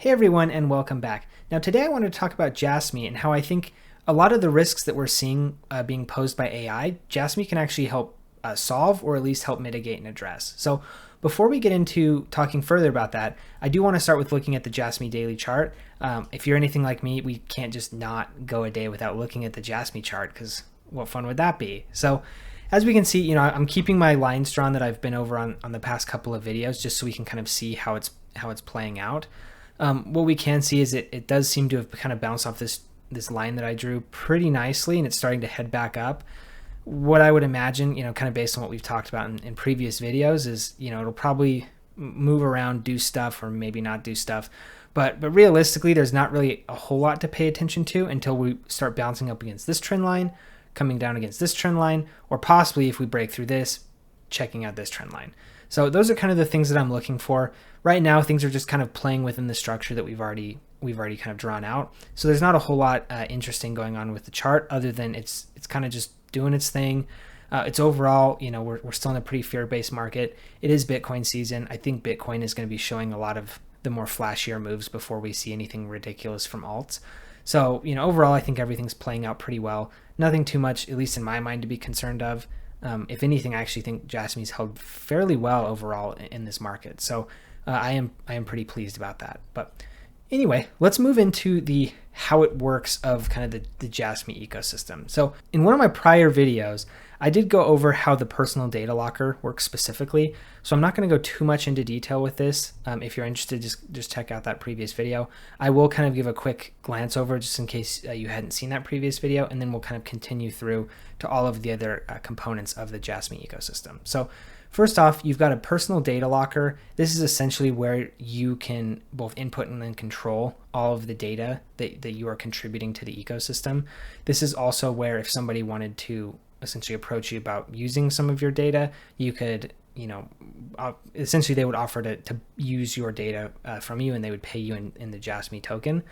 Hey everyone, and welcome back. Now today I want to talk about Jasmy and how I think a lot of the risks that we're seeing being posed by AI, Jasmy can actually help solve or at least help mitigate and address. So before we get into talking further about that, I do want to start with looking at the Jasmy daily chart. If you're anything like me, we can't just not go a day without looking at the Jasmy chart, because what fun would that be? So as we can see, I'm keeping my lines drawn that I've been over on the past couple of videos, just so we can kind of see how it's playing out. What we can see is it does seem to have kind of bounced off this line that I drew pretty nicely, and it's starting to head back up. What I would imagine, kind of based on what we've talked about in previous videos, is it'll probably move around, do stuff, or maybe not do stuff. But realistically, there's not really a whole lot to pay attention to until we start bouncing up against this trend line, coming down against this trend line, or possibly if we break through this, checking out this trend line. So those are kind of the things that I'm looking for. Right now, things are just kind of playing within the structure that we've already kind of drawn out. So there's not a whole lot interesting going on with the chart, other than it's kind of just doing its thing. It's overall, we're still in a pretty fear-based market. It is Bitcoin season. I think Bitcoin is going to be showing a lot of the more flashier moves before we see anything ridiculous from alts. So, overall, I think everything's playing out pretty well. Nothing too much, at least in my mind, to be concerned of. If anything, I actually think Jasmy's held fairly well overall in this market. So I am pretty pleased about that. But anyway, let's move into the how it works of kind of the Jasmy ecosystem. So in one of my prior videos, I did go over how the personal data locker works specifically. So I'm not going to go too much into detail with this. If you're interested, just check out that previous video. I will kind of give a quick glance over just in case you hadn't seen that previous video, and then we'll kind of continue through to all of the other components of the Jasmy ecosystem. So first off, you've got a personal data locker. This is essentially where you can both input and then control all of the data that you are contributing to the ecosystem. This is also where if somebody wanted to essentially approach you about using some of your data, you could, essentially they would offer to use your data from you, and they would pay you in the Jasmy token.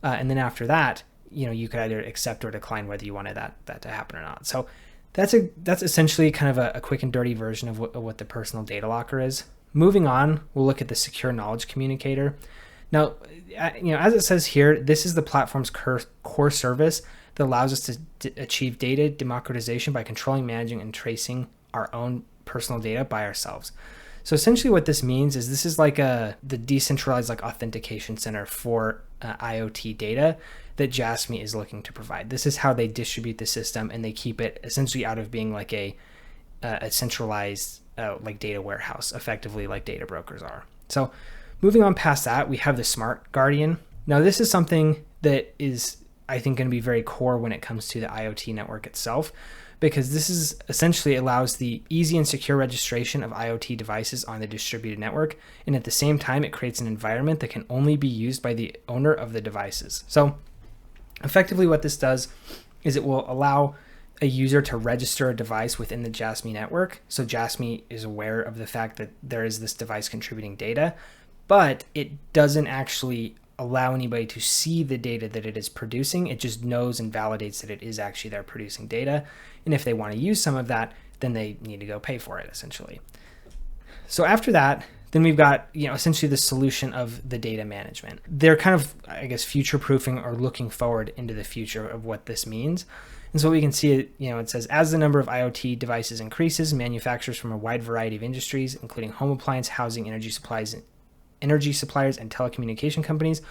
And then after that, you could either accept or decline whether you wanted that to happen or not. So that's essentially kind of a quick and dirty version of what the personal data locker is. Moving on, we'll look at the secure knowledge communicator. Now, as it says here, this is the platform's core service that allows us to achieve data democratization by controlling, managing, and tracing our own personal data by ourselves. So essentially what this means is this is like the decentralized authentication center for IoT data that Jasmy is looking to provide. This is how they distribute the system, and they keep it essentially out of being like a centralized data warehouse, effectively like data brokers are. So moving on past that, we have the Smart Guardian. Now this is something that is, I think, going to be very core when it comes to the IoT network itself, because this is essentially allows the easy and secure registration of IoT devices on the distributed network, and at the same time it creates an environment that can only be used by the owner of the devices. So effectively what this does is it will allow a user to register a device within the Jasmy network. So Jasmy is aware of the fact that there is this device contributing data, but it doesn't actually allow anybody to see the data that it is producing. It just knows and validates that it is actually there producing data. And if they want to use some of that, then they need to go pay for it, essentially. So after that, then we've got, essentially the solution of the data management. They're kind of, I guess, future-proofing or looking forward into the future of what this means. And so we can see, it says, as the number of IoT devices increases, manufacturers from a wide variety of industries, including home appliance, housing, energy suppliers, and telecommunication companies,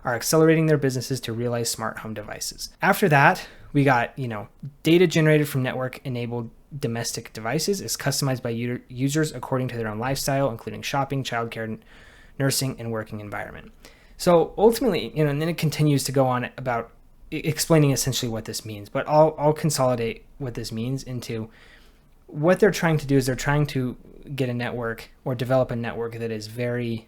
are accelerating their businesses to realize smart home devices. After that, we got, data generated from network-enabled domestic devices is customized by users according to their own lifestyle, including shopping, childcare, nursing, and working environment. So ultimately, and then it continues to go on about explaining essentially what this means, but I'll consolidate what this means into what they're trying to do is they're trying to get a network or develop a network that is very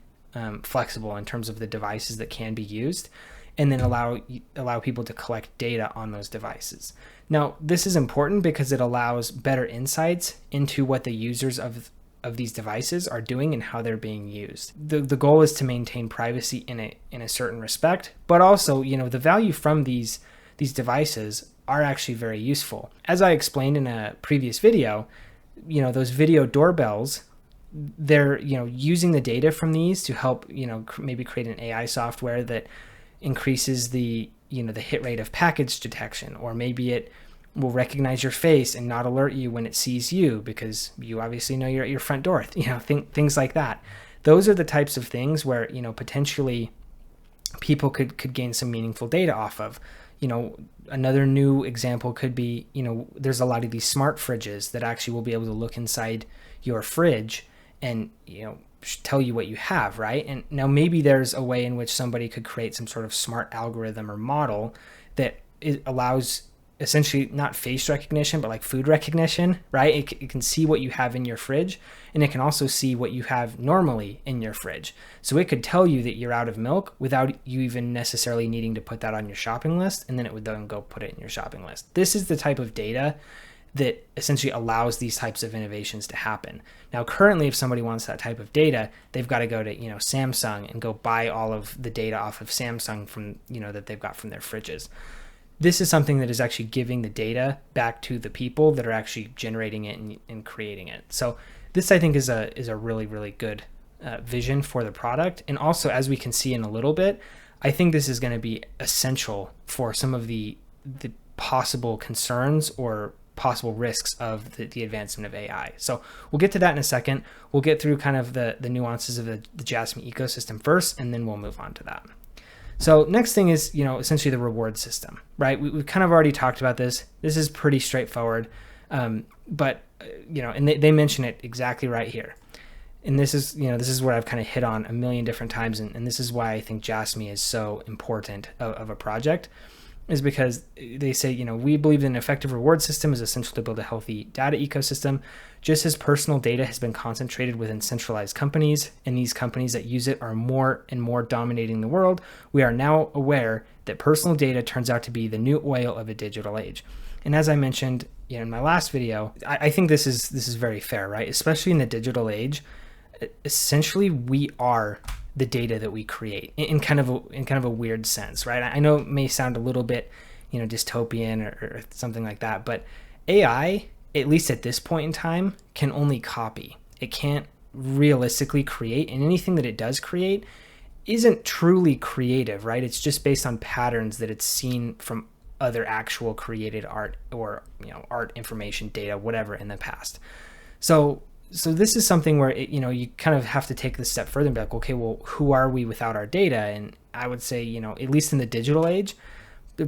flexible in terms of the devices that can be used, and then allow people to collect data on those devices. Now, this is important because it allows better insights into what the users of these devices are doing and how they're being used. The goal is to maintain privacy in a certain respect, but also, the value from these devices are actually very useful. As I explained in a previous video, those video doorbells they're, using the data from these to help, maybe create an AI software that increases the, the hit rate of package detection, or maybe it will recognize your face and not alert you when it sees you because you obviously know you're at your front door, things like that. Those are the types of things where, potentially people could gain some meaningful data off of. Another new example could be, there's a lot of these smart fridges that actually will be able to look inside your fridge and, tell you what you have, right? And now maybe there's a way in which somebody could create some sort of smart algorithm or model that allows essentially not face recognition, but like food recognition, right? It can see what you have in your fridge, and it can also see what you have normally in your fridge. So it could tell you that you're out of milk without you even necessarily needing to put that on your shopping list, and then it would then go put it in your shopping list. This is the type of data that essentially allows these types of innovations to happen. Now, currently, if somebody wants that type of data, they've got to go to, Samsung and go buy all of the data off of Samsung from, that they've got from their fridges. This is something that is actually giving the data back to the people that are actually generating it and creating it. So this, I think, is a really, really good vision for the product. And also, as we can see in a little bit, I think this is going to be essential for some of the possible concerns or possible risks of the advancement of AI. So we'll get to that in a second. We'll get through kind of the nuances of the Jasmy ecosystem first, and then we'll move on to that. So next thing is, essentially the reward system, right? We've kind of already talked about this. This is pretty straightforward, but, and they mention it exactly right here. And this is where I've kind of hit on a million different times. And this is why I think Jasmy is so important of a project, is because they say, we believe that an effective reward system is essential to build a healthy data ecosystem. Just as personal data has been concentrated within centralized companies, and these companies that use it are more and more dominating the world, we are now aware that personal data turns out to be the new oil of a digital age. And as I mentioned in my last video, I think this is very fair, right? Especially in the digital age, essentially we are the data that we create in kind of a weird sense, right? I know it may sound a little bit, dystopian or something like that, but AI, at least at this point in time, can only copy. It can't realistically create, and anything that it does create isn't truly creative, right? It's just based on patterns that it's seen from other actual created art or, art information, data, whatever in the past. So this is something where you kind of have to take this step further and be like, okay, well, who are we without our data? And I would say, at least in the digital age,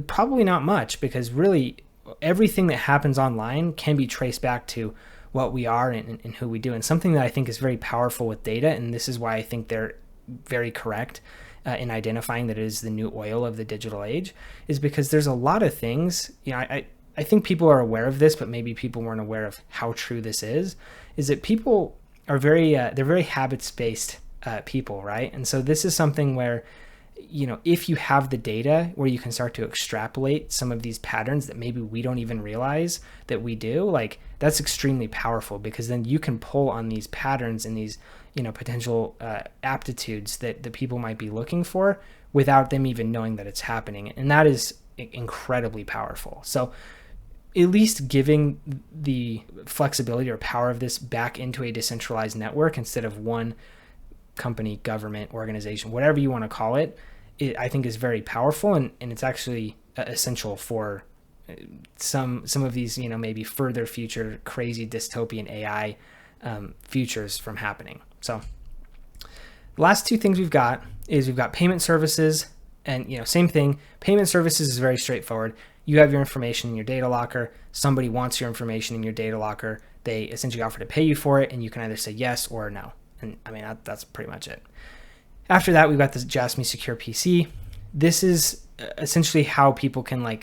probably not much, because really everything that happens online can be traced back to what we are and who we do. And something that I think is very powerful with data, and this is why I think they're very correct in identifying that it is the new oil of the digital age, is because there's a lot of things, I think people are aware of this, but maybe people weren't aware of how true this is that people are they're very habits-based people, right? And so this is something where, if you have the data where you can start to extrapolate some of these patterns that maybe we don't even realize that we do, like that's extremely powerful, because then you can pull on these patterns and these, potential aptitudes that the people might be looking for without them even knowing that it's happening. And that is incredibly powerful. So at least giving the flexibility or power of this back into a decentralized network instead of one company, government, organization, whatever you want to call it, I think is very powerful, and it's actually essential for some of these, maybe further future crazy dystopian AI futures from happening. So the last two things we've got payment services, and same thing. Payment services is very straightforward. You have your information in your data locker. Somebody wants your information in your data locker. They essentially offer to pay you for it, and you can either say yes or no. And I mean, that's pretty much it. After that, we've got this Jasmy Secure PC. This is essentially how people can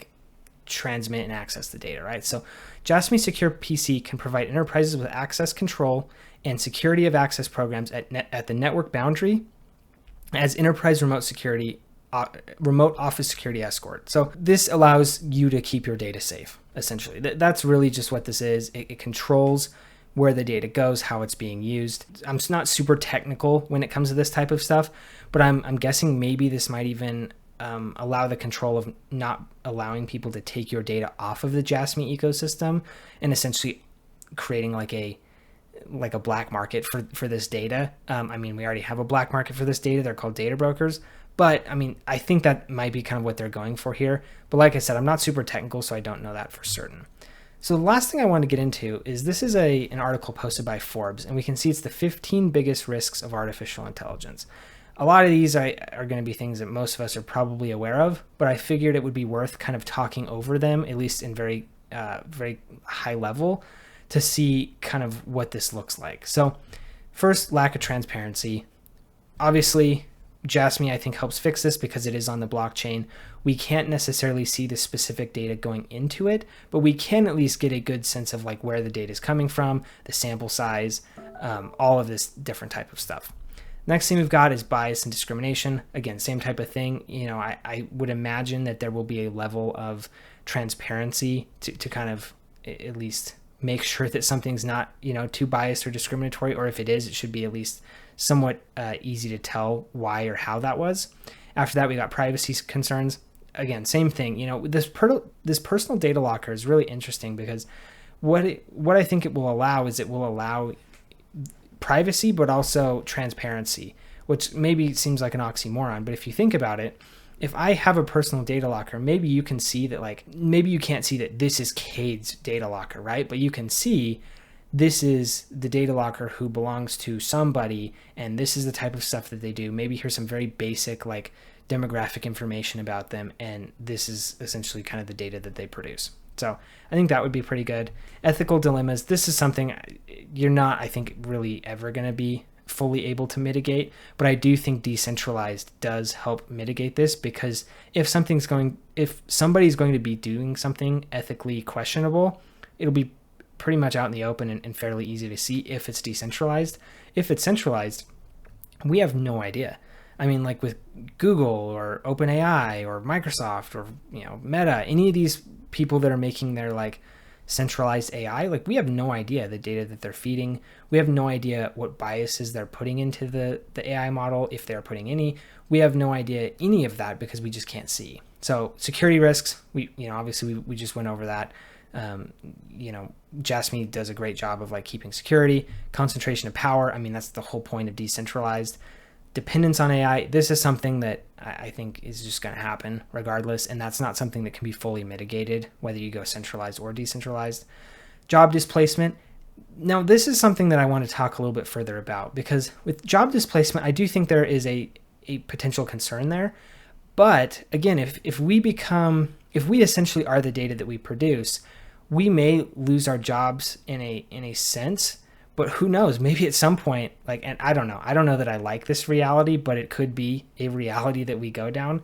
transmit and access the data, right? So Jasmy Secure PC can provide enterprises with access control and security of access programs at the network boundary as enterprise remote office security escort. So this allows you to keep your data safe, essentially. That's really just what this is. It controls where the data goes, how it's being used. I'm not super technical when it comes to this type of stuff, but I'm guessing maybe this might even allow the control of not allowing people to take your data off of the Jasmy ecosystem and essentially creating like a black market for this data. I mean, we already have a black market for this data. They're called data brokers. But I mean, I think that might be kind of what they're going for here. But like I said, I'm not super technical, so I don't know that for certain. So the last thing I want to get into is this is an article posted by Forbes, and we can see it's the 15 biggest risks of artificial intelligence. A lot of these are going to be things that most of us are probably aware of, but I figured it would be worth kind of talking over them, at least in very high level, to see kind of what this looks like. So first, lack of transparency. Obviously, Jasmy, I think, helps fix this because it is on the blockchain. We can't necessarily see the specific data going into it, but we can at least get a good sense of like where the data is coming from, the sample size, all of this different type of stuff. Next thing we've got is bias and discrimination. Again, same type of thing. You know, I would imagine that there will be a level of transparency to kind of at least make sure that something's not, you know, too biased or discriminatory, or if it is, it should be at least somewhat easy to tell why or how that was. After that, we got privacy concerns. Again, same thing. You know, this personal data locker is really interesting because what I think it will allow is it will allow privacy, but also transparency, which maybe seems like an oxymoron. But if you think about it, if I have a personal data locker, maybe you can see that, like, maybe you can't see that this is Cade's data locker, right? But you can see this is the data locker who belongs to somebody, and this is the type of stuff that they do. Maybe here's some very basic, like, demographic information about them, and this is essentially kind of the data that they produce. So I think that would be pretty good. Ethical dilemmas. This is something you're not, I think, really ever going to be fully able to mitigate, but I do think decentralized does help mitigate this, because if somebody's going to be doing something ethically questionable, it'll be pretty much out in the open and fairly easy to see if it's decentralized. If it's centralized, we have no idea. I mean, like with Google or OpenAI or Microsoft or, you know, Meta, any of these people that are making their like centralized AI, like we have no idea the data that they're feeding. We have no idea what biases they're putting into the AI model, if they're putting any. We have no idea any of that because we just can't see. So security risks, obviously we just went over that. Jasmy does a great job of like keeping security. Concentration of power, I mean, that's the whole point of decentralized. Dependence on AI, this is something that I think is just going to happen regardless, and that's not something that can be fully mitigated, whether you go centralized or decentralized. Job displacement. Now, this is something that I want to talk a little bit further about, because with job displacement, I do think there is a potential concern there. But again, if we essentially are the data that we produce, we may lose our jobs in a sense. But who knows? Maybe at some point, and I don't know that I like this reality, but it could be a reality that we go down.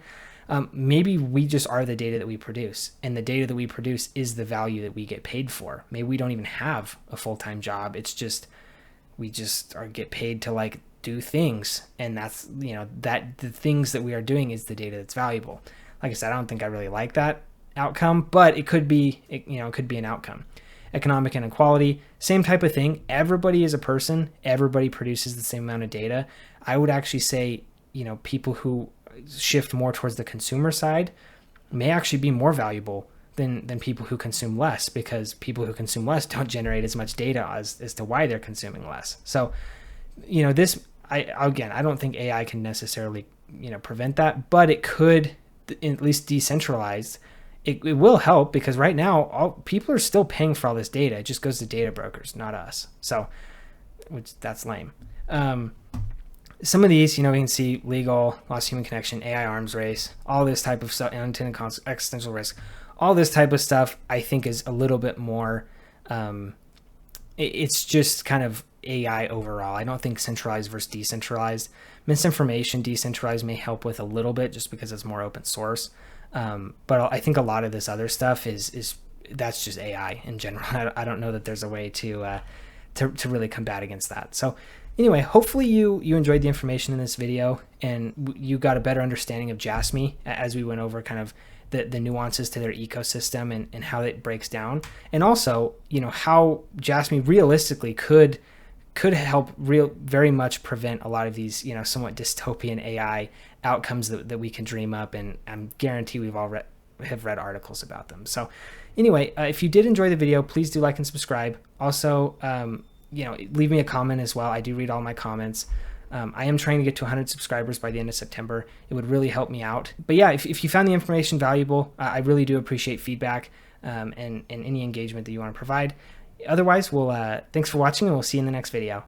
Maybe we just are the data that we produce, and the data that we produce is the value that we get paid for. Maybe we don't even have a full-time job. It's just, we just get paid to like do things. And that's, that the things that we are doing is the data that's valuable. Like I said, I don't think I really like that outcome, but it could be, it could be an outcome. Economic inequality, same type of thing. Everybody is a person. Everybody produces the same amount of data. I would actually say, people who shift more towards the consumer side may actually be more valuable than people who consume less, because people who consume less don't generate as much data as to why they're consuming less. So, I don't think AI can necessarily, prevent that, but it could, at least decentralized. It will help, because right now people are still paying for all this data. It just goes to data brokers, not us. So, that's lame. Some of these, we can see legal, lost human connection, AI arms race, all this type of stuff, unintended existential risk, all this type of stuff, I think is a little bit more, it's just kind of AI overall. I don't think centralized versus decentralized. Misinformation, decentralized may help with a little bit just because it's more open source. But I think a lot of this other stuff that's just AI in general. I don't know that there's a way to really combat against that. So anyway, hopefully you enjoyed the information in this video, and you got a better understanding of Jasmy as we went over kind of the nuances to their ecosystem and how it breaks down, and also how Jasmy realistically could help very much prevent a lot of these somewhat dystopian AI outcomes that we can dream up, and I'm guarantee we've all have read articles about them. So anyway, if you did enjoy the video, please do like and subscribe. Also, leave me a comment as well. I do read all my comments. I am trying to get to 100 subscribers by the end of September. It would really help me out. But yeah, if you found the information valuable, I really do appreciate feedback and any engagement that you want to provide. Otherwise, thanks for watching, and we'll see you in the next video.